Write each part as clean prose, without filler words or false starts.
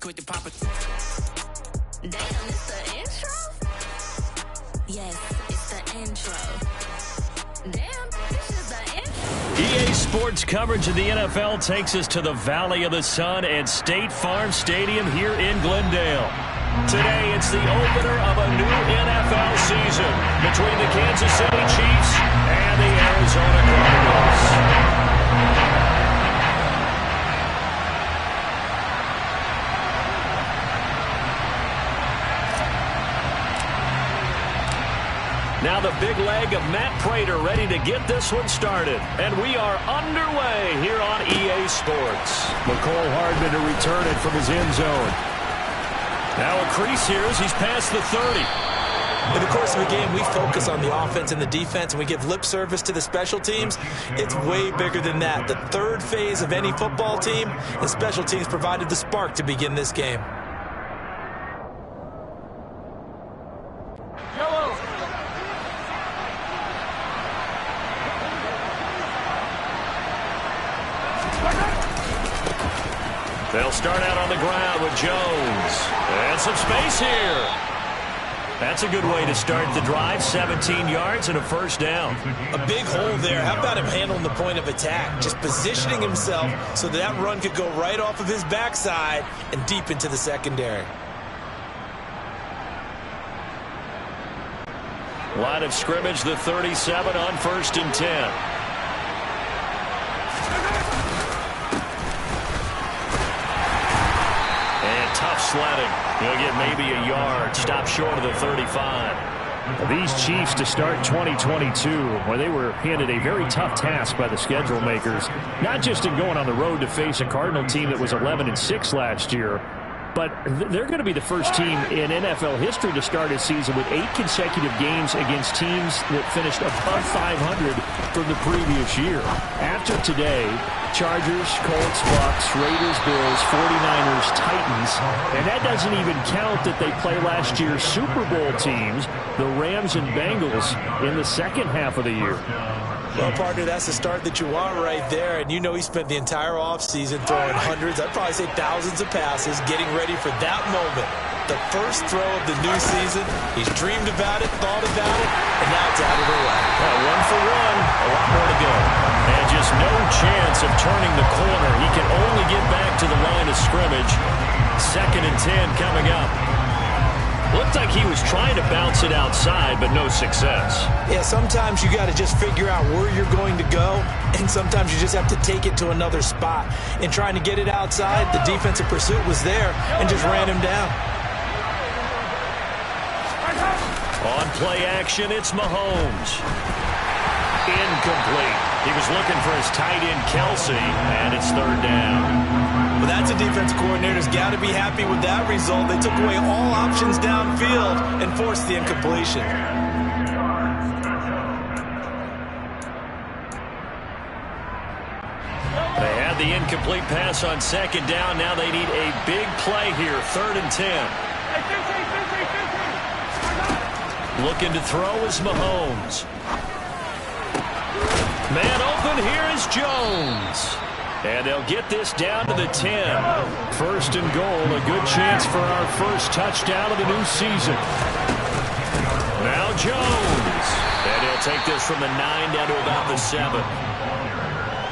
quick to pop it. Damn, it's the intro? Yes, it's the intro. Damn, this is the intro. EA Sports coverage of the NFL takes us to the Valley of the Sun and State Farm Stadium here in Glendale. Today, it's the opener of a new NFL season between the Kansas City Chiefs and the Arizona Cardinals. Now the big leg of Matt Prater ready to get this one started. And we are underway here on EA Sports. McCole Hardman to return it from his end zone. Now a crease here as he's past the 30. In the course of a game, we focus on the offense and the defense, and we give lip service to the special teams. It's way bigger than that. The third phase of any football team, and special teams provided the spark to begin this game. They'll start out on the ground with Jones. And some space here. That's a good way to start the drive. 17 yards and a first down. A big hole there. How about him handling the point of attack? Just positioning himself so that run could go right off of his backside and deep into the secondary. Line of scrimmage, the 37 on 1st and 10. Tough sledding. He'll get maybe a yard. Stop short of the 35. These Chiefs to start 2022, where they were handed a very tough task by the schedule makers, not just in going on the road to face a Cardinal team that was 11-6 last year, but they're going to be the first team in NFL history to start a season with 8 consecutive games against teams that finished above 500 from the previous year. After today, Chargers, Colts, Bucks, Raiders, Bills, 49ers, Titans, and that doesn't even count that they play last year's Super Bowl teams, the Rams and Bengals, in the second half of the year. Well, partner, that's the start that you want right there. And you know he spent the entire offseason throwing hundreds, I'd probably say thousands of passes, getting ready for that moment. The first throw of the new season. He's dreamed about it, thought about it, and now it's out of the way. Well, 1 for 1, a lot more to go. And just no chance of turning the corner. He can only get back to the line of scrimmage. 2nd and 10 coming up. Looked like he was trying to bounce it outside, but no success. Yeah, sometimes you got to just figure out where you're going to go, and sometimes you just have to take it to another spot. In trying to get it outside, the defensive pursuit was there and just ran him down. On play action, it's Mahomes. Incomplete. He was looking for his tight end, Kelsey, and it's 3rd down. Well, that's a defense coordinator's got to be happy with that result. They took away all options downfield and forced the incompletion. They had the incomplete pass on 2nd down. Now they need a big play here. 3rd and 10. Looking to throw is Mahomes. Man open, here is Jones. And they'll get this down to the 10. 1st and goal, a good chance for our first touchdown of the new season. Now Jones. And he'll take this from the 9 down to about the 7.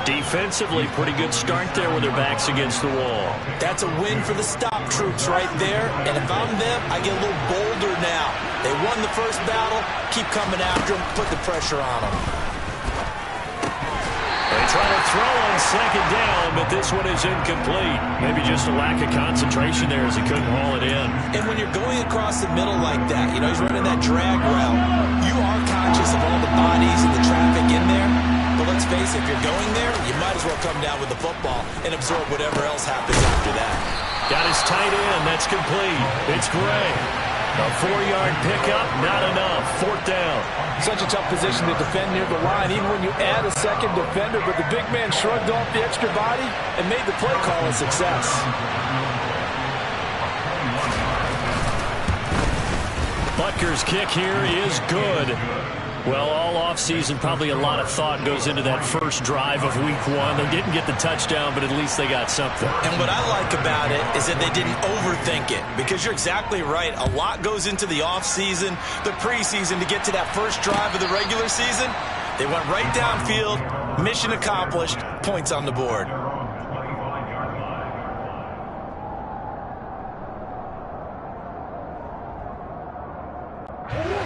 Defensively, pretty good start there with their backs against the wall. That's a win for the stop troops right there. And if I'm them, I get a little bolder now. They won the first battle. Keep coming after them. Put the pressure on them. They try to throw on 2nd down, but this one is incomplete. Maybe just a lack of concentration there as he couldn't haul it in. And when you're going across the middle like that, you know, he's running that drag route, you are conscious of all the bodies and the traffic in there. But let's face it, if you're going there, you might as well come down with the football and absorb whatever else happens after that. Got his tight end. That's complete. It's Gray. A 4-yard pickup, not enough. 4th down. Such a tough position to defend near the line, even when you add a second defender, but the big man shrugged off the extra body and made the play call a success. Butker's kick here is good. Well, all offseason, probably a lot of thought goes into that first drive of week one. They didn't get the touchdown, but at least they got something. And what I like about it is that they didn't overthink it, because you're exactly right. A lot goes into the offseason, the preseason, to get to that first drive of the regular season. They went right downfield, mission accomplished, points on the board.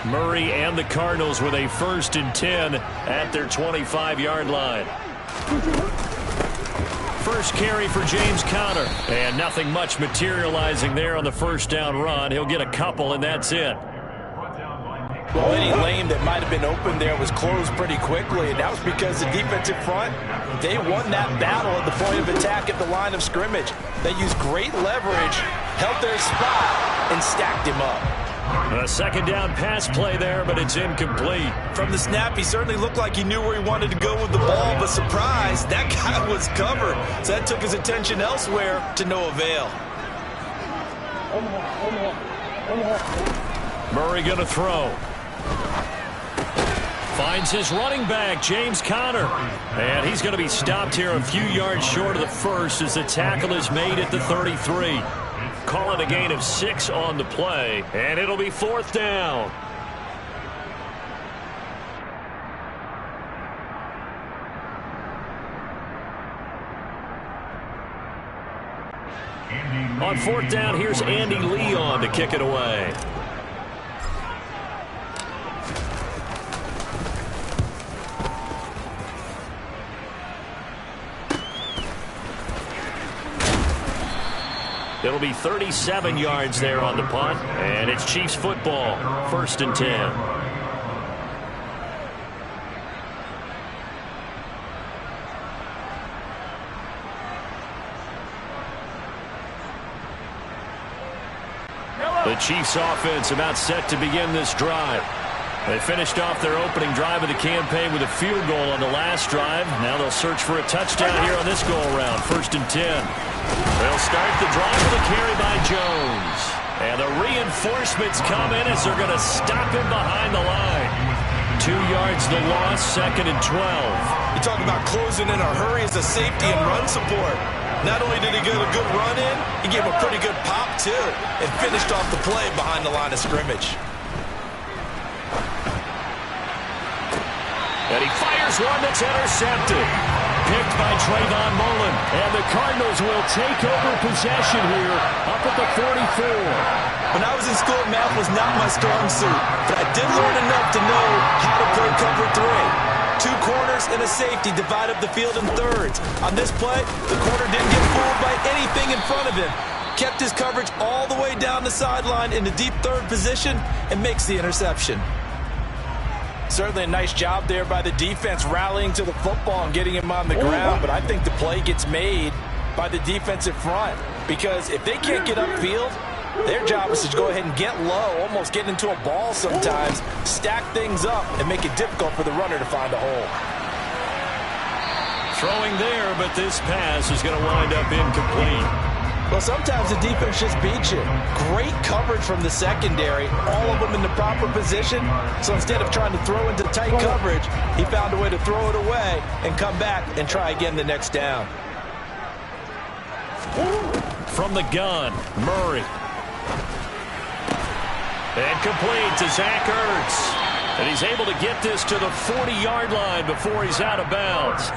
Murray and the Cardinals with a 1st and 10 at their 25-yard line. First carry for James Conner. And nothing much materializing there on the first down run. He'll get a couple, and that's it. Well, any lane that might have been open there was closed pretty quickly, and that was because the defensive front, they won that battle at the point of attack at the line of scrimmage. They used great leverage, held their spot, and stacked him up. A second down pass play there, but it's incomplete. From the snap, he certainly looked like he knew where he wanted to go with the ball, but surprise, that guy was covered. So that took his attention elsewhere to no avail. Murray going to throw. Finds his running back, James Conner. And he's going to be stopped here a few yards short of the first as the tackle is made at the 33. Call it a gain of 6 on the play, and it'll be 4th down. On 4th down, here's Andy Leon to kick it away. It'll be 37 yards there on the punt, and it's Chiefs football, 1st and 10. The Chiefs offense about set to begin this drive. They finished off their opening drive of the campaign with a field goal on the last drive. Now they'll search for a touchdown here on this go-around, 1st and 10. They'll start the drive with a carry by Jones. And the reinforcements come in as they're going to stop him behind the line. 2 yards the loss, 2nd and 12. You talk about closing in a hurry as a safety and run support. Not only did he get a good run in, he gave a pretty good pop too, and finished off the play behind the line of scrimmage. And he fires one that's intercepted. Picked by Trayvon Mullen. And the Cardinals will take over possession here up at the 44. When I was in school, math was not my strong suit, but I did learn enough to know how to play cover 3. 2 corners and a safety divide up the field in thirds. On this play, the corner didn't get fooled by anything in front of him. Kept his coverage all the way down the sideline in the deep 3rd position and makes the interception. Certainly a nice job there by the defense rallying to the football and getting him on the ground, but I think the play gets made by the defensive front, because if they can't get upfield, their job is to go ahead and get low, almost get into a ball sometimes, stack things up, and make it difficult for the runner to find a hole. Throwing there, but this pass is going to wind up incomplete. Well, sometimes the defense just beats you. Great coverage from the secondary, all of them in the proper position. So instead of trying to throw into tight coverage, he found a way to throw it away and come back and try again the next down. From the gun, Murray. And complete to Zach Ertz. And he's able to get this to the 40-yard line before he's out of bounds.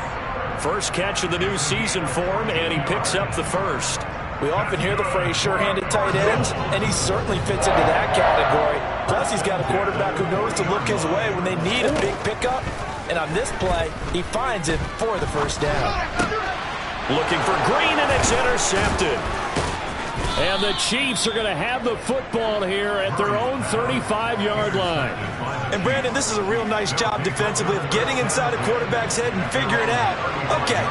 First catch of the new season for him, and he picks up the first. We often hear the phrase sure-handed tight ends, and he certainly fits into that category. Plus, he's got a quarterback who knows to look his way when they need a big pickup. And on this play, he finds it for the first down. Looking for Green, and it's intercepted. And the Chiefs are going to have the football here at their own 35-yard line. And, Brandon, this is a real nice job defensively of getting inside a quarterback's head and figuring out, okay,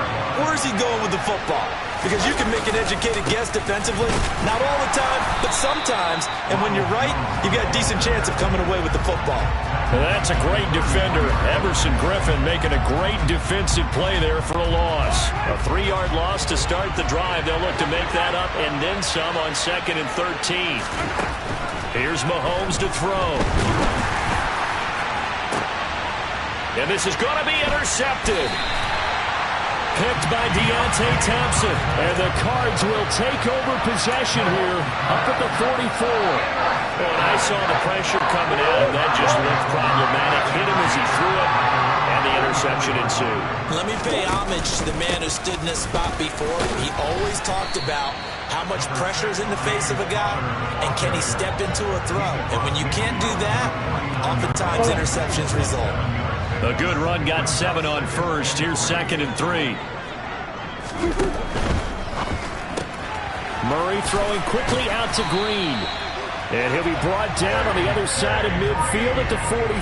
where's he going with the football? Because you can make an educated guess defensively, not all the time, but sometimes. And when you're right, you've got a decent chance of coming away with the football. Well, that's a great defender. Everson Griffin making a great defensive play there for a loss. A 3-yard loss to start the drive. They'll look to make that up and then some on 2nd and 13. Here's Mahomes to throw. And this is going to be intercepted. Picked by Deontay Thompson. And the Cards will take over possession here up at the 44. Well, and I saw the pressure coming out, and that just looked problematic. Hit him as he threw it, and the interception ensued. Let me pay homage to the man who stood in this spot before. He always talked about how much pressure is in the face of a guy, and can he step into a throw. And when you can't do that, oftentimes interceptions result. A good run got 7 on first. Here's 2nd and 3. Murray throwing quickly out to Green. And he'll be brought down on the other side of midfield at the 43.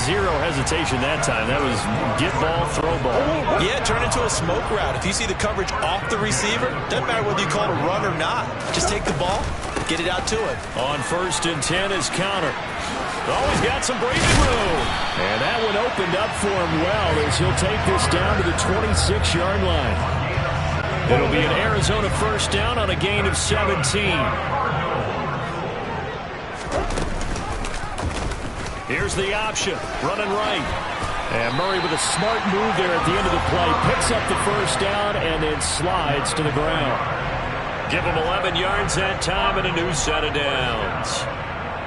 Zero hesitation that time. That was get ball, throw ball. Yeah, turn into a smoke route. If you see the coverage off the receiver, doesn't matter whether you call it a run or not. Just take the ball, get it out to him. On 1st and 10 is counter. Oh, he's got some breathing room. And that one opened up for him well as he'll take this down to the 26-yard line. It'll be an Arizona first down on a gain of 17. Here's the option, running right. And Murray with a smart move there at the end of the play. Picks up the first down and then slides to the ground. Give him 11 yards that time and a new set of downs.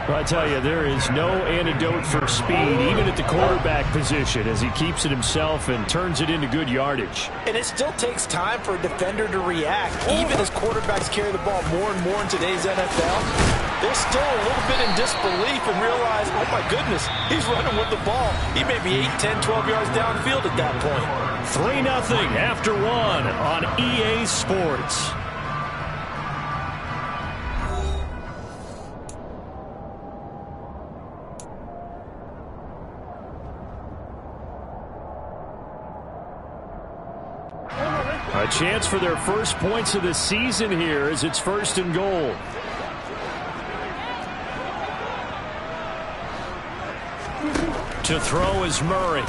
Well, I tell you, there is no antidote for speed, even at the quarterback position, as he keeps it himself and turns it into good yardage. And it still takes time for a defender to react. Even as quarterbacks carry the ball more and more in today's NFL, they're still a little bit in disbelief and realize, oh my goodness, he's running with the ball. He may be 8, 10, 12 yards downfield at that point. 3-0 after 1 on EA Sports. A chance for their first points of the season here as it's 1st and goal. To throw is Murray.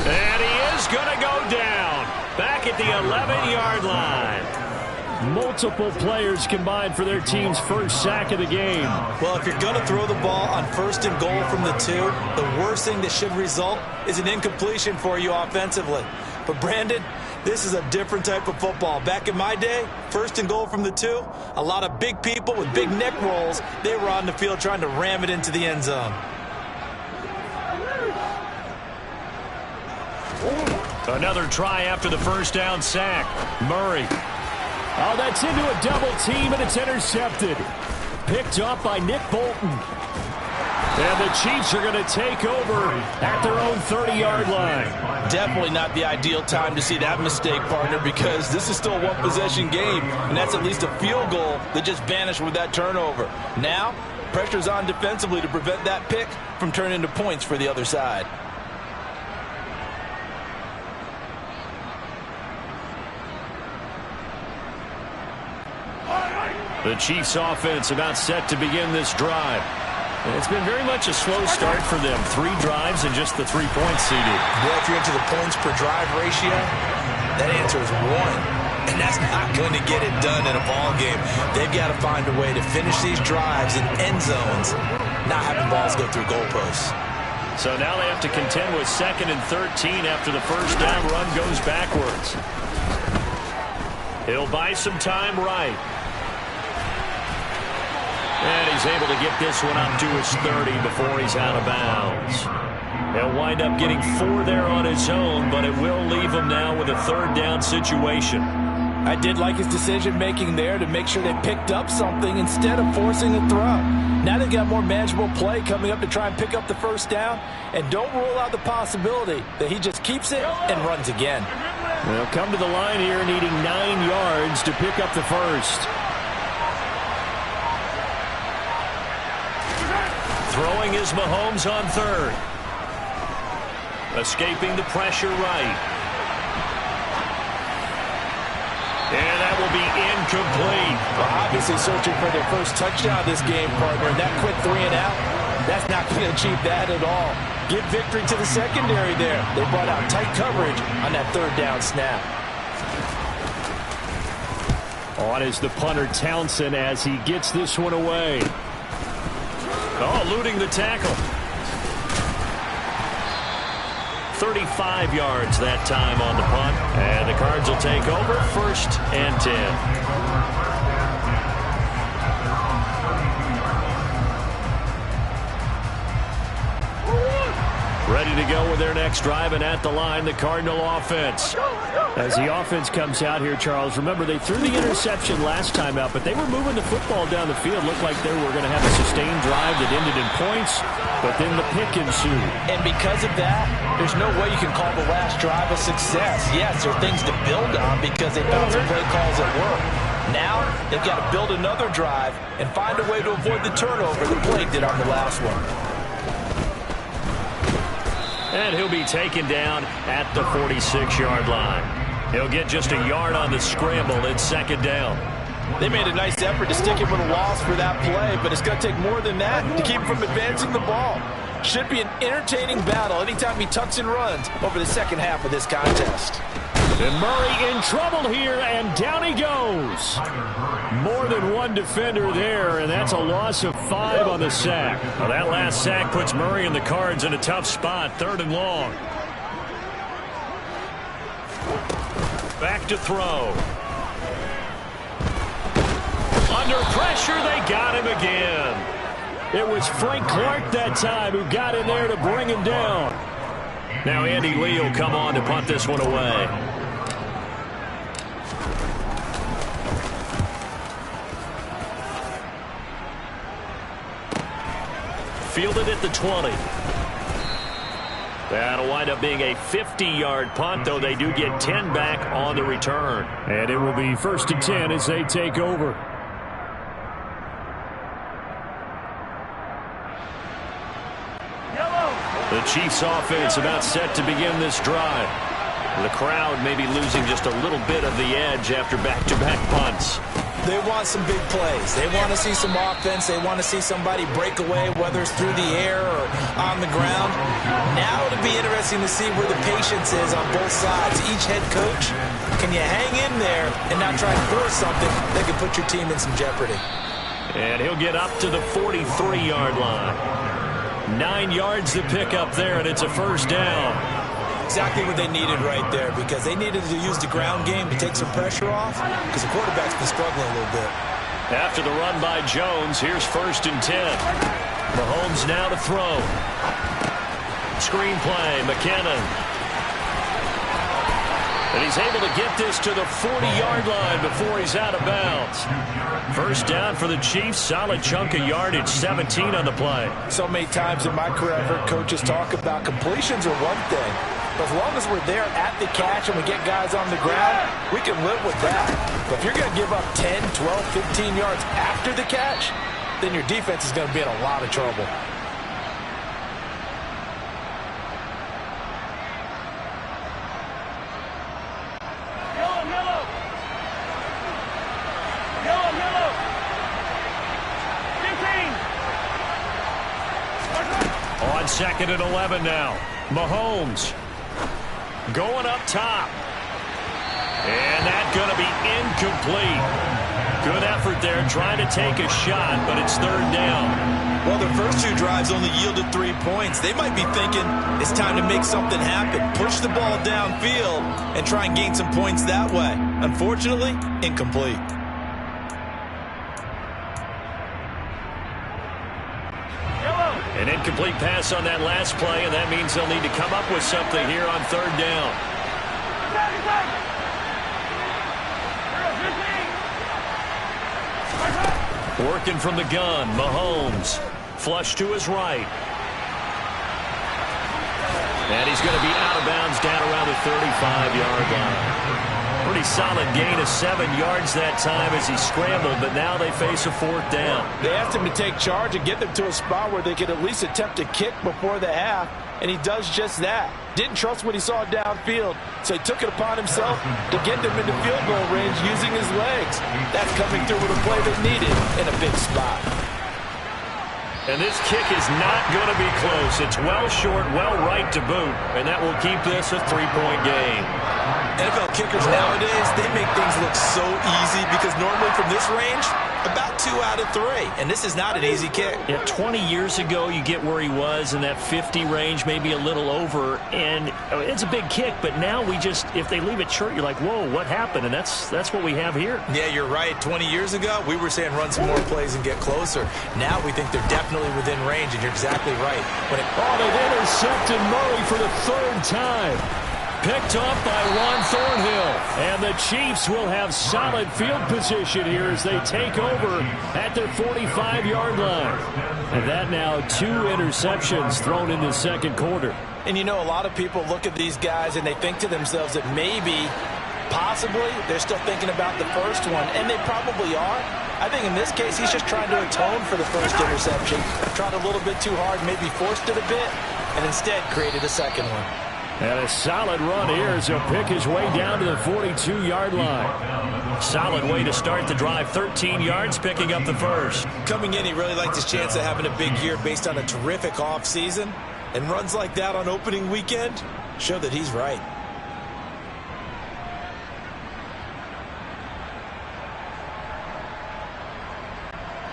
And he is going to go down. Back at the 11-yard line. Multiple players combined for their team's first sack of the game. Well, if you're going to throw the ball on 1st and goal from the 2, the worst thing that should result is an incompletion for you offensively. But, Brandon, this is a different type of football. Back in my day, 1st and goal from the 2, a lot of big people with big neck rolls, they were on the field trying to ram it into the end zone. Another try after the first down sack. Murray. Oh, that's into a double team, and it's intercepted. Picked up by Nick Bolton. And the Chiefs are going to take over at their own 30-yard line. Definitely not the ideal time to see that mistake, partner, because this is still a one-possession game, and that's at least a field goal that just vanished with that turnover. Now, pressure's on defensively to prevent that pick from turning into points for the other side. The Chiefs offense about set to begin this drive. And it's been very much a slow start for them. 3 drives and just the 3 points seeded. Well, if you're into the points per drive ratio, that answer is 1. And that's not going to get it done in a ball game. They've got to find a way to finish these drives in end zones, not having balls go through goalposts. So now they have to contend with 2nd and 13 after the first down run goes backwards. He'll buy some time right. And he's able to get this one up to his 30 before he's out of bounds. He'll wind up getting 4 there on his own, but it will leave him now with a 3rd down situation. I did like his decision-making there to make sure they picked up something instead of forcing a throw. Now they've got more manageable play coming up to try and pick up the first down, and don't rule out the possibility that he just keeps it and runs again. They'll come to the line here needing 9 yards to pick up the first. Throwing is Mahomes on 3rd. Escaping the pressure right. And that will be incomplete. Well, obviously searching for their first touchdown this game, partner. And that quick 3 and out, that's not going to achieve that at all. Give victory to the secondary there. They brought out tight coverage on that 3rd down snap. On is the punter Townsend as he gets this one away. Oh, eluding the tackle. 35 yards that time on the punt. And the Cards will take over 1st and 10. Ready to go with their next drive, and at the line, the Cardinal offense. As the offense comes out here, Charles, remember they threw the interception last time out, but they were moving the football down the field. Looked like they were going to have a sustained drive that ended in points, but then the pick ensued. And because of that, there's no way you can call the last drive a success. Yes, there are things to build on because they found some play calls at work. Now, they've got to build another drive and find a way to avoid the turnover that Blake did on the last one. And he'll be taken down at the 46-yard line. He'll get just a yard on the scramble. It's 2nd down. They made a nice effort to stick him with a loss for that play, but it's going to take more than that to keep him from advancing the ball. Should be an entertaining battle anytime he tucks and runs over the second half of this contest. And Murray in trouble here, and down he goes. More than one defender there, and that's a loss of 5 on the sack. Well, that last sack puts Murray and the Cards in a tough spot, 3rd and long. Back to throw. Under pressure, they got him again. It was Frank Clark that time who got in there to bring him down. Now Andy Lee will come on to punt this one away. Fielded at the 20. That'll wind up being a 50-yard punt, though they do get 10 back on the return. And it will be 1st and 10 as they take over. The Chiefs offense about set to begin this drive. The crowd may be losing just a little bit of the edge after back-to-back punts. They want some big plays. They want to see some offense. They want to see somebody break away, whether it's through the air or on the ground. Now it'll be interesting to see where the patience is on both sides. Each head coach, can you hang in there and not try to force something that could put your team in some jeopardy? And he'll get up to the 43-yard line. 9 yards to pick up there, and it's a 1st down. Exactly what they needed right there, because they needed to use the ground game to take some pressure off, because the quarterback's been struggling a little bit. After the run by Jones, here's 1st and 10. Mahomes now to throw. Screen play, McKinnon. And he's able to get this to the 40-yard line before he's out of bounds. 1st down for the Chiefs. Solid chunk of yardage, 17 on the play. So many times in my career, I've heard coaches talk about completions are one thing. But as long as we're there at the catch and we get guys on the ground, we can live with that. But if you're going to give up 10, 12, 15 yards after the catch, then your defense is going to be in a lot of trouble. On 2nd and 11 now. Mahomes going up top. And that's going to be incomplete. Good effort there trying to take a shot, but it's 3rd down. Well, their first 2 drives only yielded 3 points. They might be thinking it's time to make something happen. Push the ball downfield and try and gain some points that way. Unfortunately, incomplete. An incomplete pass on that last play, and that means they'll need to come up with something here on 3rd down. Working from the gun, Mahomes. Flush to his right. And he's going to be out of bounds down around the 35-yard line. Pretty solid gain of 7 yards that time as he scrambled, but now they face a 4th down. They asked him to take charge and get them to a spot where they could at least attempt a kick before the half, and he does just that. Didn't trust what he saw downfield, so he took it upon himself to get them into field goal range using his legs. That's coming through with a play they needed in a big spot. And this kick is not going to be close. It's well short, well right to boot, and that will keep this a 3-point game. NFL kickers nowadays, they make things look so easy because normally from this range, about 2 out of 3. And this is not an easy kick. Yeah, 20 years ago, you get where he was in that 50 range, maybe a little over. And it's a big kick, but now we just, if they leave it short, you're like, whoa, what happened? And that's what we have here. Yeah, you're right. 20 years ago, we were saying run some more plays and get closer. Now we think they're definitely within range, and you're exactly right. They've intercepted Murray for the 3rd time. Picked up by Juan Thornhill. And the Chiefs will have solid field position here as they take over at their 45-yard line. And that now 2 interceptions thrown in the second quarter. And you know, a lot of people look at these guys and they think to themselves that maybe, possibly, they're still thinking about the first one. And they probably are. I think in this case, he's just trying to atone for the first interception. Tried a little bit too hard, maybe forced it a bit, and instead created a second one. And a solid run here as he'll pick his way down to the 42-yard line. Solid way to start the drive. 13 yards, picking up the first. Coming in, he really liked his chance of having a big year based on a terrific offseason. And runs like that on opening weekend show that he's right.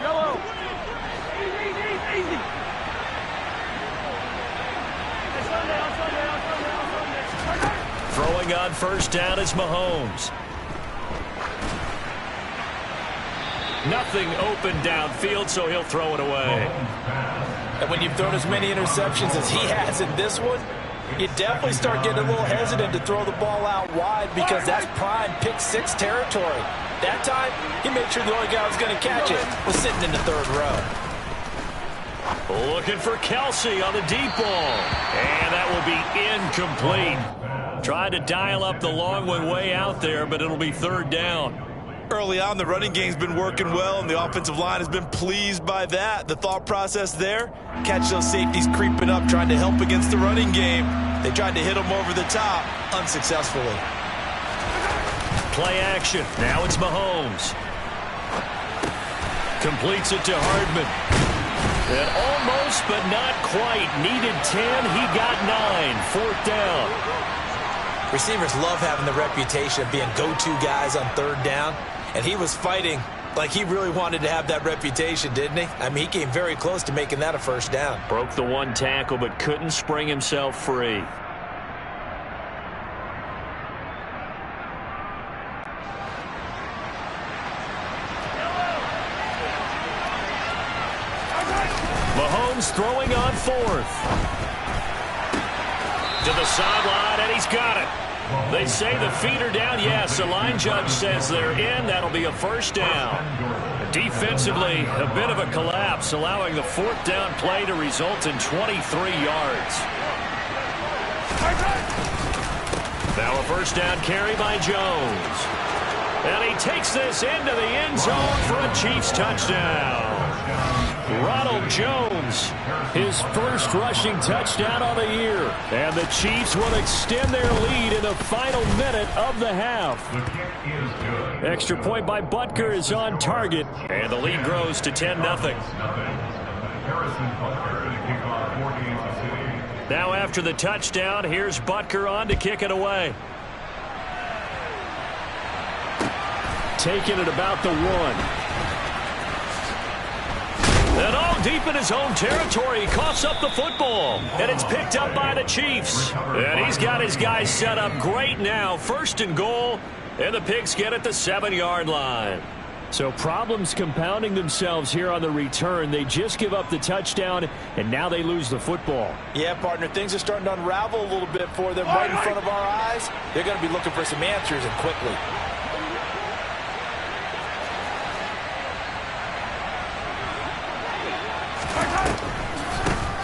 Yellow. Easy. Throwing on first down is Mahomes. Nothing open downfield, so he'll throw it away. And when you've thrown as many interceptions as he has in this one, you definitely start getting a little hesitant to throw the ball out wide because that's prime pick 6 territory. That time, he made sure the only guy who was going to catch it was sitting in the 3rd row. Looking for Kelsey on the deep ball. And that will be incomplete. Tried to dial up the long one way out there, but it'll be 3rd down. Early on, the running game's been working well, and the offensive line has been pleased by that. The thought process there, catch those safeties creeping up, trying to help against the running game. They tried to hit them over the top, unsuccessfully. Play action. Now it's Mahomes. Completes it to Hardman. And almost, but not quite. Needed 10. He got 9. 4th down. Receivers love having the reputation of being go-to guys on 3rd down. And he was fighting like he really wanted to have that reputation, didn't he? I mean, he came very close to making that a 1st down. Broke the 1 tackle, but couldn't spring himself free. Mahomes throwing on 4th. To the sideline, and he's got it. They say the feet are down. Yes, the line judge says they're in. That'll be a 1st down. Defensively, a bit of a collapse, allowing the 4th down play to result in 23 yards. Now a 1st down carry by Jones. And he takes this into the end zone for a Chiefs touchdown. Ronald Jones, his first rushing touchdown on the year. And the Chiefs will extend their lead in the final minute of the half. Extra point by Butker is on target. And the lead grows to 10-0. Now after the touchdown, here's Butker on to kick it away. Taking it about the 1. And all deep in his own territory, he coughs up the football. And it's picked up by the Chiefs. And he's got his guys set up great now. 1st and goal. And the Pigs get at the 7-yard line. So problems compounding themselves here on the return. They just give up the touchdown, and now they lose the football. Yeah, partner, things are starting to unravel a little bit for them right in front of our eyes. They're going to be looking for some answers, and quickly.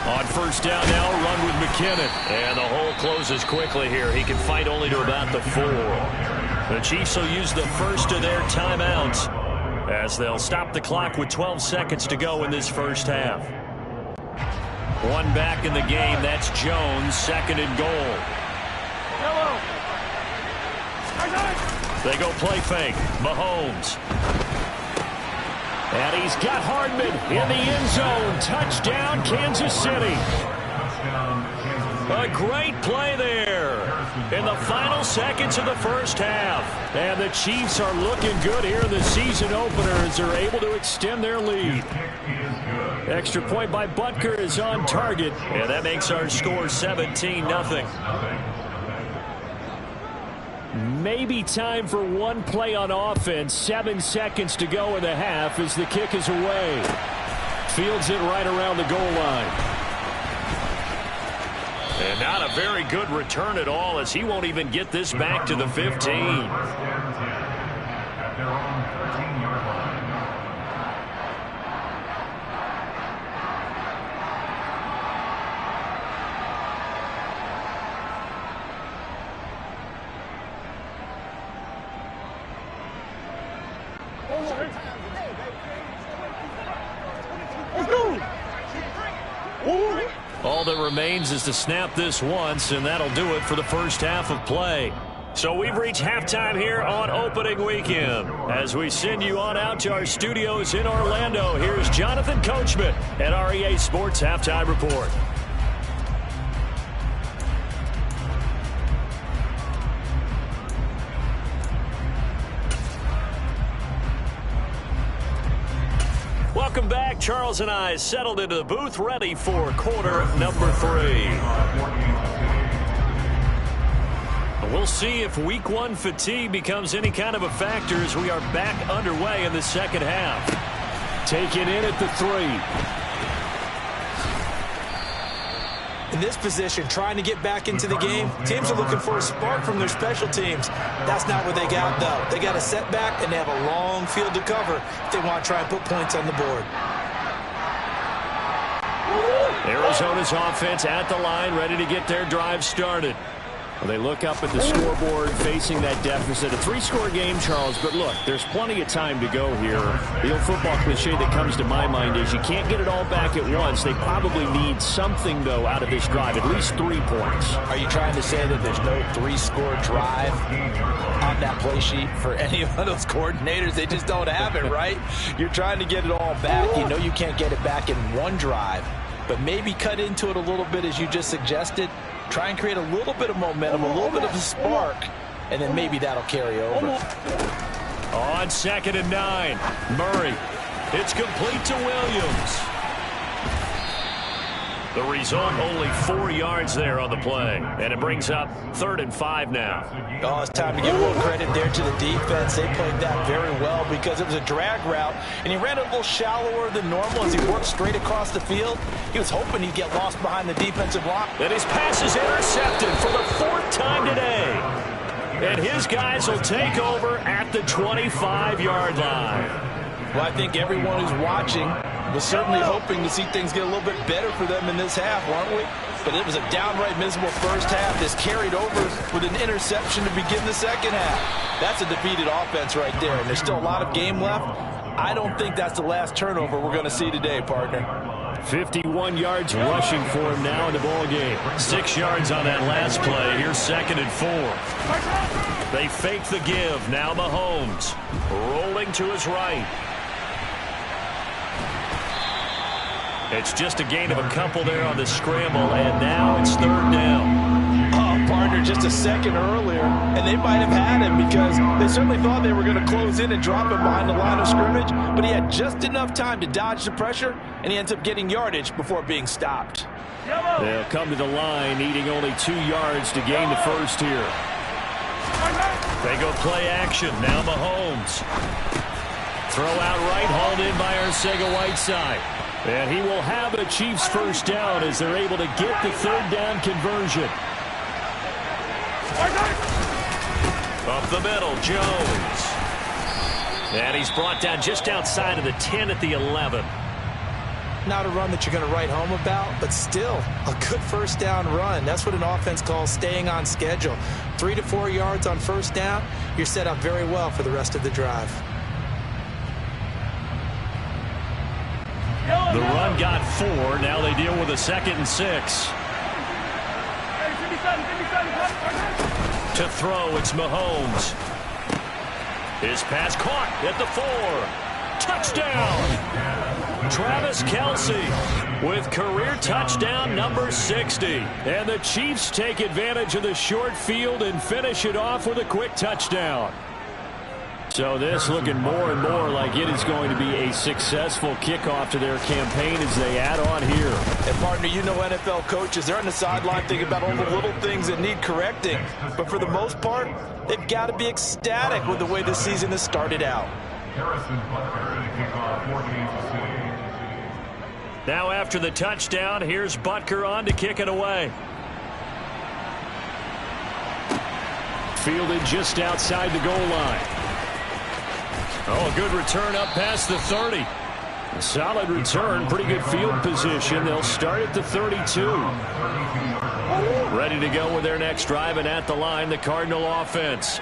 On 1st down now, run with McKinnon. And the hole closes quickly here. He can fight only to about the 4. The Chiefs will use the first of their timeouts as they'll stop the clock with 12 seconds to go in this first half. 1 back in the game. That's Jones, 2nd and goal. They go play fake. Mahomes. And he's got Hardman in the end zone. Touchdown, Kansas City. A great play there in the final seconds of the first half. And the Chiefs are looking good here in the season opener as they're able to extend their lead. Extra point by Butker is on target, and that makes our score 17-0. Maybe time for one play on offense. 7 seconds to go in the half as the kick is away. Fields it right around the goal line. And not a very good return at all as he won't even get this back to the 15. All that remains is to snap this once, and that'll do it for the first half of play. So we've reached halftime here on opening weekend. As we send you on out to our studios in Orlando, here's Jonathan Coachman at REA Sports Halftime Report. Welcome back. Charles and I settled into the booth, ready for quarter number 3. We'll see if week 1 fatigue becomes any kind of a factor as we are back underway in the second half. Taken in at the 3. In this position, trying to get back into the game, teams are looking for a spark from their special teams. That's not what they got, though. They got a setback, and they have a long field to cover if they want to try and put points on the board. Arizona's offense at the line, ready to get their drive started. Well, they look up at the scoreboard facing that deficit. A 3-score game, Charles, but look, there's plenty of time to go here. The old football cliche that comes to my mind is you can't get it all back at once. They probably need something, though, out of this drive, at least 3 points. Are you trying to say that there's no 3-score drive on that play sheet for any of those coordinators? They just don't have it, right? You're trying to get it all back. You know you can't get it back in one drive, but maybe cut into it a little bit as you just suggested. Try and create a little bit of momentum, a little bit of a spark, and then maybe that'll carry over. On 2nd and 9, Murray. It's complete to Williams. The result, only 4 yards there on the play, and it brings up 3rd and 5 now. Oh, it's time to give a little credit there to the defense. They played that very well because it was a drag route, and he ran it a little shallower than normal as he worked straight across the field. He was hoping he'd get lost behind the defensive line. And his pass is intercepted for the 4th time today. And his guys will take over at the 25-yard line. Well, I think everyone who's watching was certainly hoping to see things get a little bit better for them in this half, weren't we? But it was a downright miserable first half. This carried over with an interception to begin the second half. That's a defeated offense right there, and there's still a lot of game left. I don't think that's the last turnover we're going to see today, partner. 51 yards rushing for him now in the ball game. 6 yards on that last play. Here's 2nd and 4. They fake the give. Now Mahomes rolling to his right. It's just a gain of a couple there on the scramble, and now it's 3rd down. Oh, partner, just a second earlier, and they might have had him because they certainly thought they were going to close in and drop him behind the line of scrimmage, but he had just enough time to dodge the pressure, and he ends up getting yardage before being stopped. They'll come to the line, needing only 2 yards to gain the first here. They go play action. Now Mahomes. Throw out right, hauled in by Arcega-Whiteside. And he will have a Chiefs first down as they're able to get the 3rd down conversion. Up the middle, Jones. And he's brought down just outside of the 10 at the 11. Not a run that you're going to write home about, but still a good first down run. That's what an offense calls staying on schedule. 3 to 4 yards on first down, you're set up very well for the rest of the drive. The run got 4. Now they deal with a 2nd and 6. To throw, it's Mahomes. His pass caught at the 4. touchdown. Travis Kelce with career touchdown number 60. And the Chiefs take advantage of the short field and finish it off with a quick touchdown. So this looking more and more like it is going to be a successful kickoff to their campaign as they add on here. And partner, you know NFL coaches, they're on the sideline thinking about all the little things that need correcting. But for the most part, they've got to be ecstatic with the way this season has started out. Now after the touchdown, here's Butker on to kick it away. Fielded just outside the goal line. Oh, a good return up past the 30. A solid return, pretty good field position. They'll start at the 32. Ready to go with their next drive, and at the line, the Cardinal offense.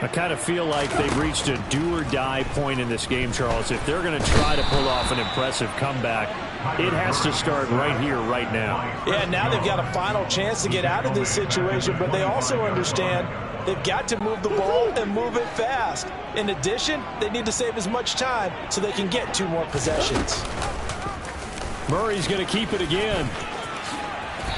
I kind of feel like they've reached a do-or-die point in this game, Charles. If they're going to try to pull off an impressive comeback, it has to start right here, right now. Yeah, now they've got a final chance to get out of this situation, but they also understand they've got to move the ball and move it fast. In addition, they need to save as much time so they can get 2 more possessions. Murray's going to keep it again.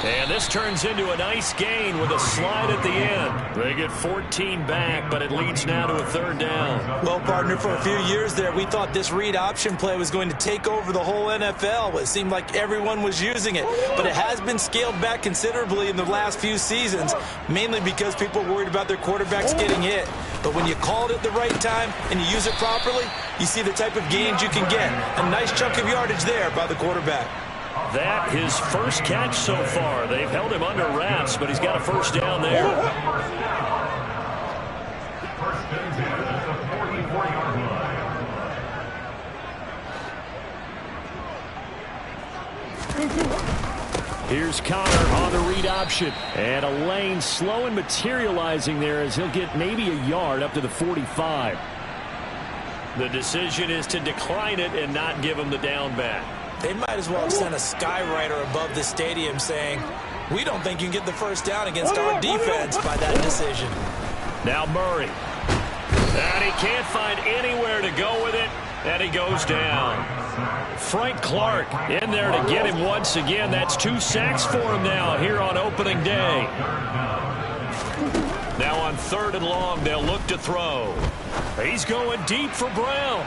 And this turns into a nice gain with a slide at the end. They get 14 back, but it leads now to a 3rd down. Well, partner, for a few years there, we thought this read option play was going to take over the whole NFL. It seemed like everyone was using it, but it has been scaled back considerably in the last few seasons, mainly because people are worried about their quarterbacks getting hit. But when you call it at the right time and you use it properly, you see the type of gains you can get. A nice chunk of yardage there by the quarterback. That his first catch so far. They've held him under wraps, but he's got a 1st down there. Here's Connor on the read option. And a lane slow and materializing there as he'll get maybe a yard up to the 45. The decision is to decline it and not give him the down back. They might as well have sent a skywriter above the stadium saying, we don't think you can get the 1st down against our defense by that decision. Now Murray. And he can't find anywhere to go with it, and he goes down. Frank Clark in there to get him once again. That's 2 sacks for him now here on opening day. Now on 3rd and long, they'll look to throw. He's going deep for Brown.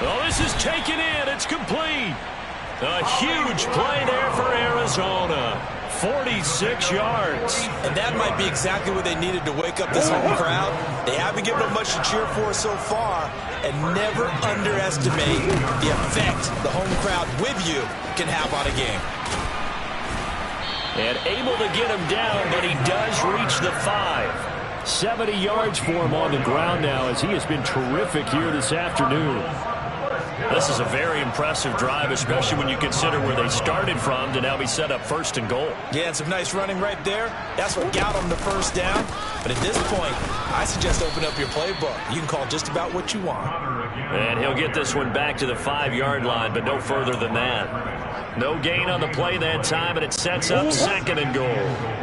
Oh, this is taken in. It's complete. A huge play there for Arizona. 46 yards. And that might be exactly what they needed to wake up this home crowd. They haven't given them much to cheer for so far. And never underestimate the effect the home crowd with you can have on a game. And able to get him down, but he does reach the 5. 70 yards for him on the ground now as he has been terrific here this afternoon. This is a very impressive drive, especially when you consider where they started from to now be set up 1st and goal. Yeah, and some nice running right there. That's what got them the 1st down. But at this point, I suggest open up your playbook. You can call just about what you want. And he'll get this one back to the 5-yard line, but no further than that. No gain on the play that time, and it sets up 2nd and goal.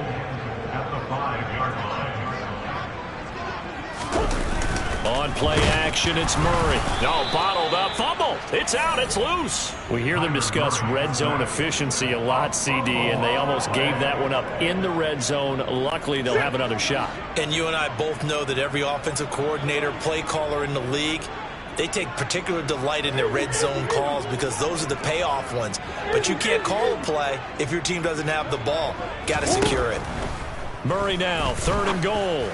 On play action, it's Murray. No, bottled up, fumble. It's out, it's loose. We hear them discuss red zone efficiency a lot, CD, and they almost gave that one up in the red zone. Luckily, they'll have another shot. And you and I both know that every offensive coordinator, play caller in the league, they take particular delight in their red zone calls because those are the payoff ones. But you can't call a play if your team doesn't have the ball. Got to secure it. Murray now, 3rd and goal.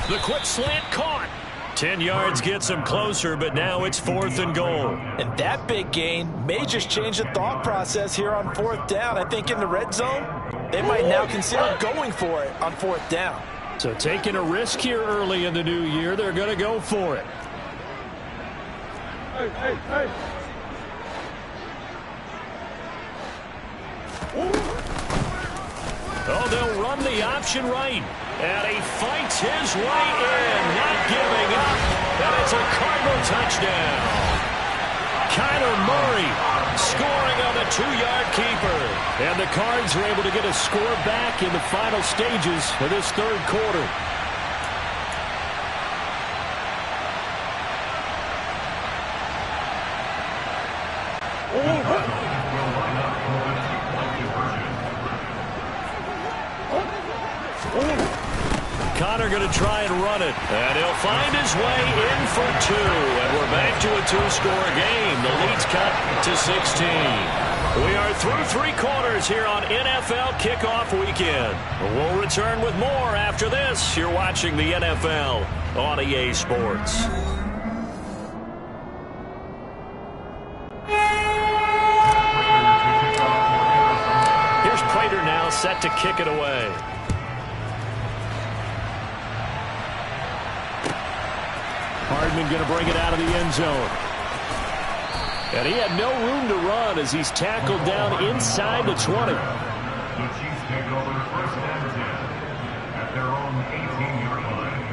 The quick slant caught. 10 yards gets them closer, but now it's 4th and goal. And that big gain may just change the thought process here on 4th down. I think in the red zone, they might now consider going for it on 4th down. So taking a risk here early in the new year, they're going to go for it. Oh, they'll run the option right. And he fights his way in, not giving up. And it's a Cardinal touchdown. Kyler Murray scoring on the 2-yard keeper. And the Cards are able to get a score back in the final stages of this 3rd quarter. Conner going to try and run it. And he'll find his way in for 2. And we're back to a 2-score game. The lead's cut to 16. We are through 3 quarters here on NFL Kickoff Weekend. We'll return with more after this. You're watching the NFL on EA Sports. Here's Prater now set to kick it away. Hardman going to bring it out of the end zone. And he had no room to run as he's tackled down inside the 20. The Chiefs take over first and 10 at their own 18-yard line.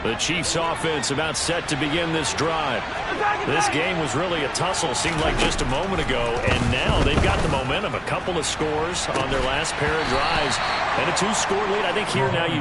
The Chiefs offense about set to begin this drive. This game was really a tussle, seemed like just a moment ago, and now they've got the momentum. A couple of scores on their last pair of drives and a 2-score lead. I think here now you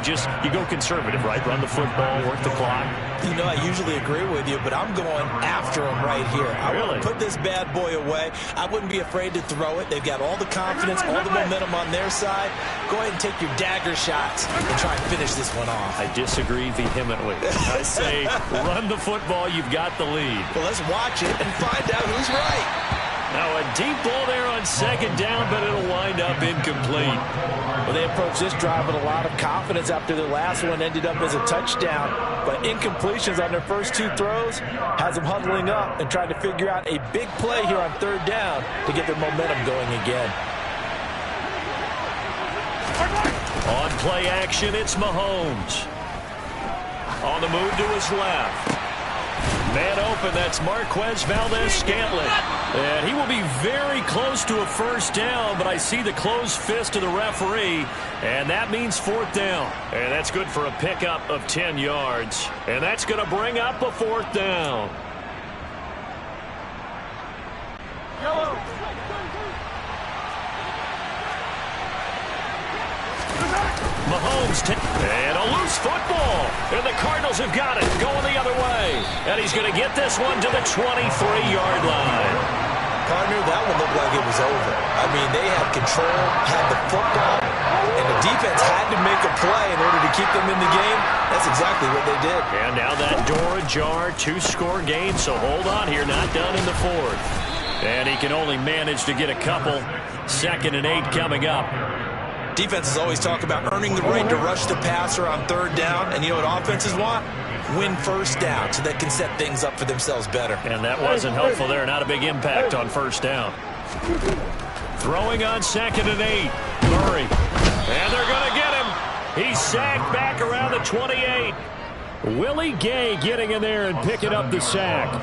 go conservative, right? Run the football, work the clock. You know, I usually agree with you, but I'm going after him right here. I want to put this bad boy away. I wouldn't be afraid to throw it. They've got all the confidence, all the momentum on their side. Go ahead and take your dagger shots and try and finish this one off. I disagree vehemently. I say run the football. You've got the lead. Well, let's watch it and find out who's right. Now a deep ball there on second down, but it'll wind up incomplete. Well, they approached this drive with a lot of confidence after their last one ended up as a touchdown. But incompletions on their first 2 throws has them huddling up and trying to figure out a big play here on third down to get their momentum going again. On play action, it's Mahomes. On the move to his left. Man open, that's Marquez Valdes-Scantling. And he will be very close to a first down, but I see the closed fist of the referee, and that means 4th down. And that's good for a pickup of 10 yards. And that's going to bring up a 4th down. Mahomes, and a loose football. And the Cardinals have got it, going the other way. And he's going to get this one to the 23-yard line. Partner, that one looked like it was over. I mean, they had control, had the football, and the defense had to make a play in order to keep them in the game. That's exactly what they did. And now that door ajar, 2-score game, so hold on here, not done in the 4th. And he can only manage to get a couple. 2nd and 8 coming up. Defenses always talk about earning the right to rush the passer on third down, and you know what offenses want? Win first down so they can set things up for themselves better. And that wasn't helpful there. Not a big impact on first down. Throwing on 2nd and 8. Murray. And they're going to get him. He's sacked back around the 28. Willie Gay getting in there and picking up the sack.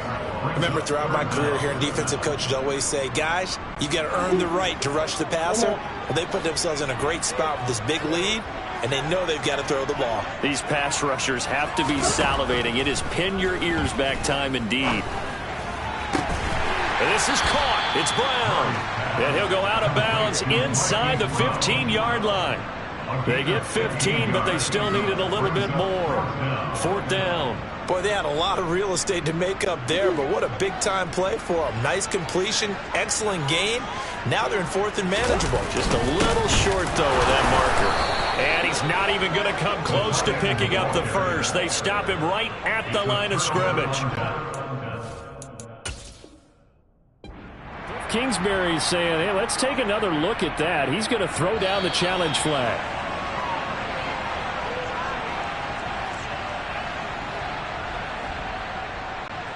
Remember, throughout my career here in defensive coaches always say, guys, you got to earn the right to rush the passer. Well, they put themselves in a great spot with this big lead, and they know they've got to throw the ball. These pass rushers have to be salivating. It is pin your ears back time indeed. And this is caught. It's Brown. And he'll go out of bounds inside the 15-yard line. They get 15, but they still needed a little bit more. 4th down. Boy, they had a lot of real estate to make up there, but what a big-time play for them. Nice completion, excellent gain. Now they're in 4th and manageable. Just a little short, though, with that marker. And he's not even going to come close to picking up the first. They stop him right at the line of scrimmage. Kingsbury's saying, hey, let's take another look at that. He's going to throw down the challenge flag.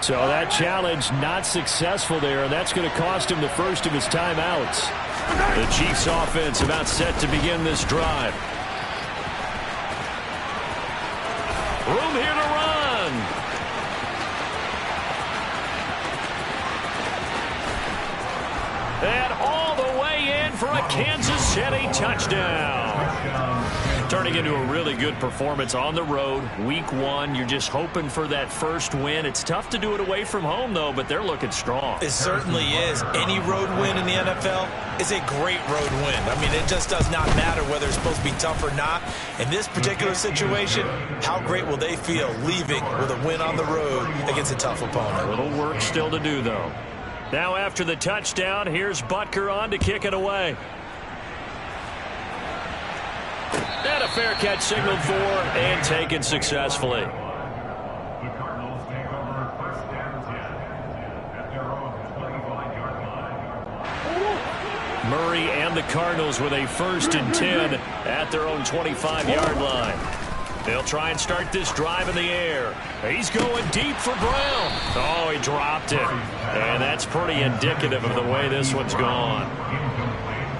So that challenge not successful there, and that's going to cost him the first of his timeouts. The Chiefs offense about set to begin this drive. Room here to run. And all the way in for a Kansas City touchdown. Turning into a really good performance on the road. Week 1, you're just hoping for that first win. It's tough to do it away from home, though, but they're looking strong. It certainly is. Any road win in the NFL is a great road win. I mean, it just does not matter whether it's supposed to be tough or not. In this particular situation, how great will they feel leaving with a win on the road against a tough opponent? A little work still to do, though. Now after the touchdown, here's Butker on to kick it away. And a fair catch signaled for and taken successfully. The Cardinals take over first and 10 at their own 25-yard line. Murray and the Cardinals with a first and 10 at their own 25-yard line. They'll try and start this drive in the air. He's going deep for Brown. Oh, he dropped it. And that's pretty indicative of the way this one's gone.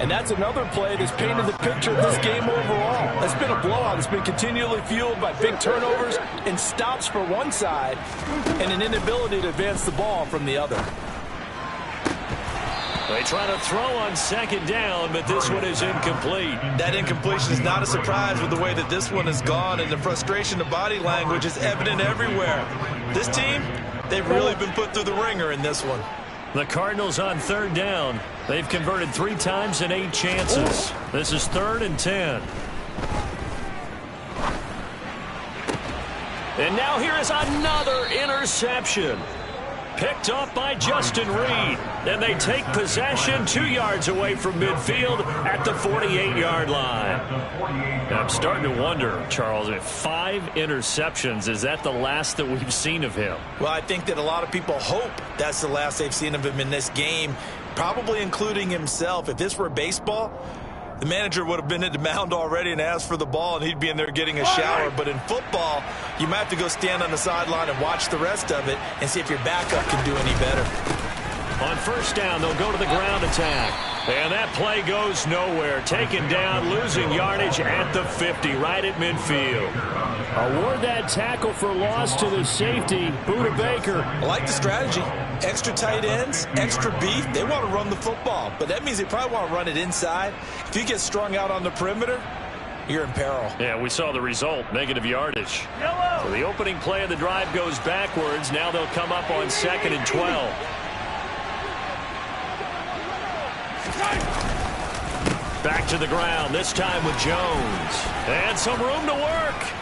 And that's another play that's painted the picture of this game overall. It's been a blowout. It's been continually fueled by big turnovers and stops for one side and an inability to advance the ball from the other. They try to throw on second down, but this one is incomplete. That incompletion is not a surprise with the way that this one has gone, and the frustration of body language is evident everywhere. This team, they've really been put through the ringer in this one. The Cardinals on third down. They've converted 3 times in 8 chances. This is 3rd and 10. And now here is another interception. Picked off by Justin Reed. And they take possession 2 yards away from midfield at the 48-yard line. Now, I'm starting to wonder, Charles, if 5 interceptions, is that the last that we've seen of him? Well, I think that a lot of people hope that's the last they've seen of him in this game, probably including himself. If this were baseball, the manager would have been at the mound already and asked for the ball, and he'd be in there getting a shower. But in football, you might have to go stand on the sideline and watch the rest of it and see if your backup can do any better. On first down, they'll go to the ground attack. And that play goes nowhere. Taken down, losing yardage at the 50, right at midfield. Award that tackle for loss to the safety, Budda Baker. I like the strategy. Extra tight ends, extra beef. They want to run the football, but that means they probably want to run it inside. If you get strung out on the perimeter, you're in peril. Yeah, we saw the result, negative yardage. So the opening play of the drive goes backwards. Now they'll come up on 2nd and 12. Back to the ground, this time with Jones. And some room to work.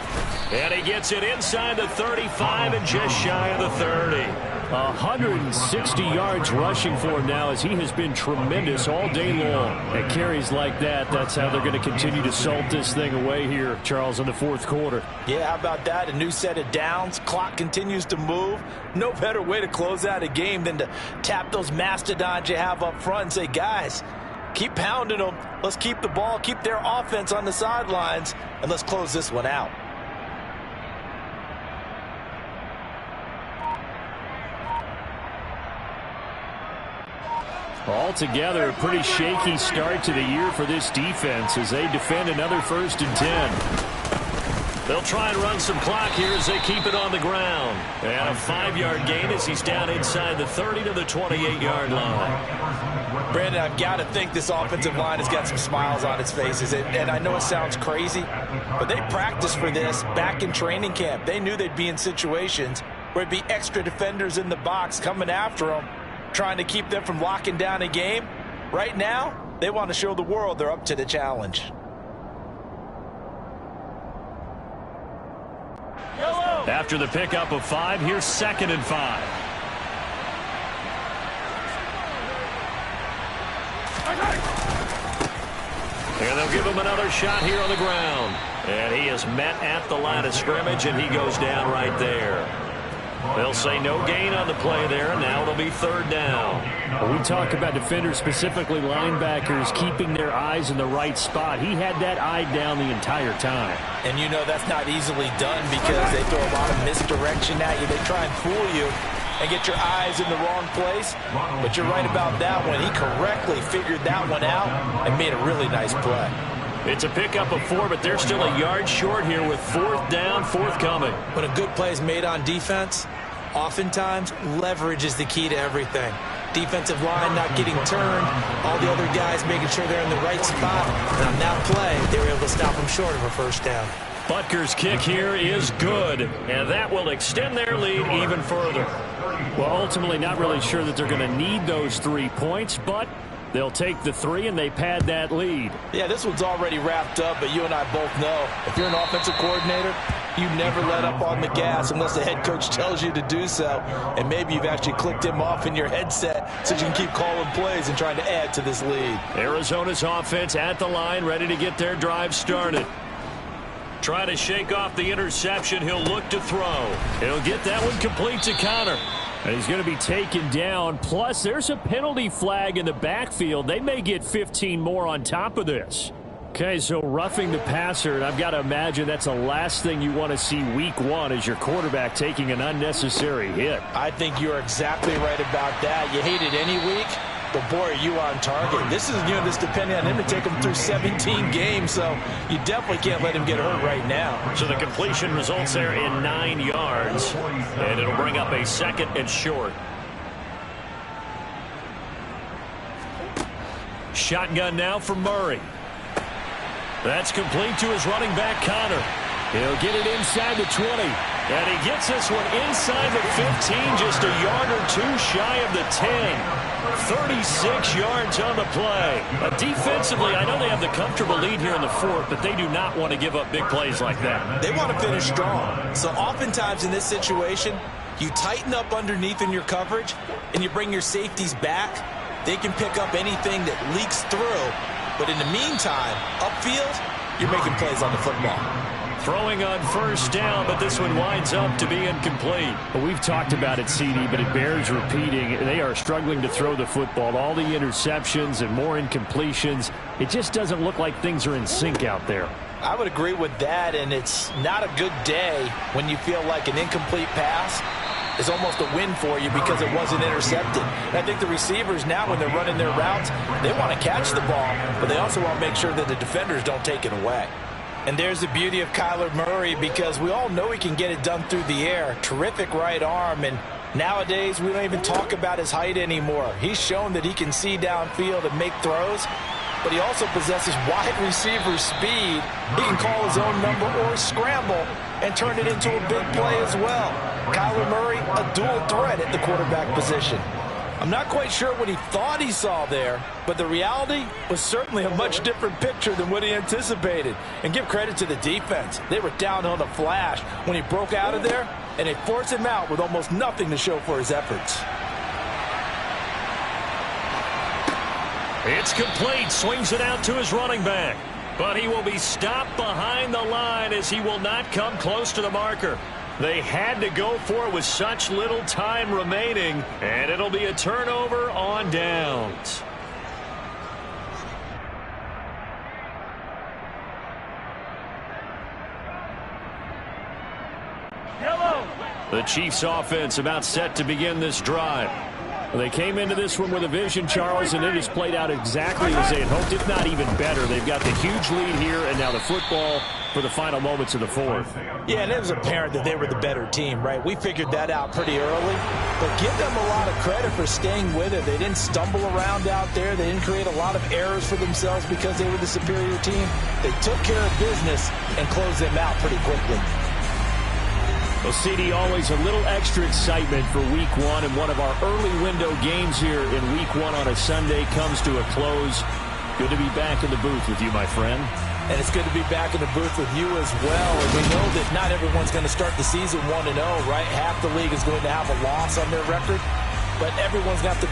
And he gets it inside the 35 and just shy of the 30. 160 yards rushing for him now, as he has been tremendous all day long. At carries like that, that's how they're going to continue to salt this thing away here, Charles, in the 4th quarter. Yeah, how about that? A new set of downs. Clock continues to move. No better way to close out a game than to tap those mastodons you have up front and say, guys, keep pounding them. Let's keep the ball, keep their offense on the sidelines, and let's close this one out. Altogether, a pretty shaky start to the year for this defense as they defend another 1st and 10. They'll try and run some clock here as they keep it on the ground. And a 5-yard gain as he's down inside the 30 to the 28-yard line. Brandon, I've got to think this offensive line has got some smiles on its faces. And I know it sounds crazy, but they practiced for this back in training camp. They knew they'd be in situations where it'd be extra defenders in the box coming after them, trying to keep them from locking down a game. Right now, they want to show the world they're up to the challenge. After the pickup of 5, here's 2nd and 5. And they'll give him another shot here on the ground. And he is met at the line of scrimmage, and he goes down right there. They'll say no gain on the play there, and now it'll be 3rd down. When we talk about defenders, specifically linebackers, keeping their eyes in the right spot. He had that eye down the entire time. And you know that's not easily done because they throw a lot of misdirection at you. They try and fool you and get your eyes in the wrong place. But you're right about that one. He correctly figured that one out and made a really nice play. It's a pickup of 4, but they're still a yard short here with 4th down, forthcoming. When a good play is made on defense, oftentimes leverage is the key to everything. Defensive line not getting turned, all the other guys making sure they're in the right spot. And on that play, they were able to stop them short of a 1st down. Butker's kick here is good, and that will extend their lead even further. Well, ultimately not really sure that they're going to need those 3 points, but they'll take the 3 and they pad that lead. Yeah, this one's already wrapped up, but you and I both know if you're an offensive coordinator, you never let up on the gas unless the head coach tells you to do so. And maybe you've actually clicked him off in your headset so you can keep calling plays and trying to add to this lead. Arizona's offense at the line, ready to get their drive started. try to shake off the interception. He'll look to throw. He'll get that one complete to Connor. And he's going to be taken down. Plus, there's a penalty flag in the backfield. They may get 15 more on top of this. Okay, so roughing the passer, and I've got to imagine that's the last thing you want to see week one as your quarterback taking an unnecessary hit. I think you're exactly right about that. You hate it any week, but boy, are you on target. This is this depending on him to take him through 17 games, so you definitely can't let him get hurt right now. So the completion results there in 9 yards, and it'll bring up a 2nd and short. Shotgun now for Murray. That's complete to his running back, Connor. He'll get it inside the 20. And he gets this one inside the 15, just a yard or two shy of the 10. 36 yards on the play. Defensively, I know they have the comfortable lead here in the 4th, but they do not want to give up big plays like that. They want to finish strong. So oftentimes in this situation, you tighten up underneath in your coverage, and you bring your safeties back. They can pick up anything that leaks through. But in the meantime, upfield, you're making plays on the football. Throwing on first down, but this one winds up to be incomplete. Well, we've talked about it, CD, but it bears repeating. They are struggling to throw the football. All the interceptions and more incompletions. It just doesn't look like things are in sync out there. I would agree with that, and it's not a good day when you feel like an incomplete pass is almost a win for you because it wasn't intercepted. And I think the receivers now, when they're running their routes, they want to catch the ball, but they also want to make sure that the defenders don't take it away. And there's the beauty of Kyler Murray, because we all know he can get it done through the air. Terrific right arm, and nowadays we don't even talk about his height anymore. He's shown that he can see downfield and make throws, but he also possesses wide receiver speed. He can call his own number or scramble and turn it into a big play as well. Kyler Murray, a dual threat at the quarterback position. I'm not quite sure what he thought he saw there, but the reality was certainly a much different picture than what he anticipated. And give credit to the defense. They were down on a flash when he broke out of there, and they forced him out with almost nothing to show for his efforts. It's complete. Swings it out to his running back. But he will be stopped behind the line as he will not come close to the marker. They had to go for it with such little time remaining, and it'll be a turnover on downs. The Chiefs offense about set to begin this drive. They came into this one with a vision, Charles, and it has played out exactly as they had hoped, if not even better. They've got the huge lead here, and now the football for the final moments of the 4th. Yeah, and it was apparent that they were the better team, right? We figured that out pretty early, but give them a lot of credit for staying with it. They didn't stumble around out there. They didn't create a lot of errors for themselves because they were the superior team. They took care of business and closed them out pretty quickly. Well, CD, always a little extra excitement for Week 1, and one of our early window games here in Week 1 on a Sunday comes to a close. Good to be back in the booth with you, my friend. And it's good to be back in the booth with you as well. And we know that not everyone's going to start the season 1-0, right? Half the league is going to have a loss on their record, but everyone's got to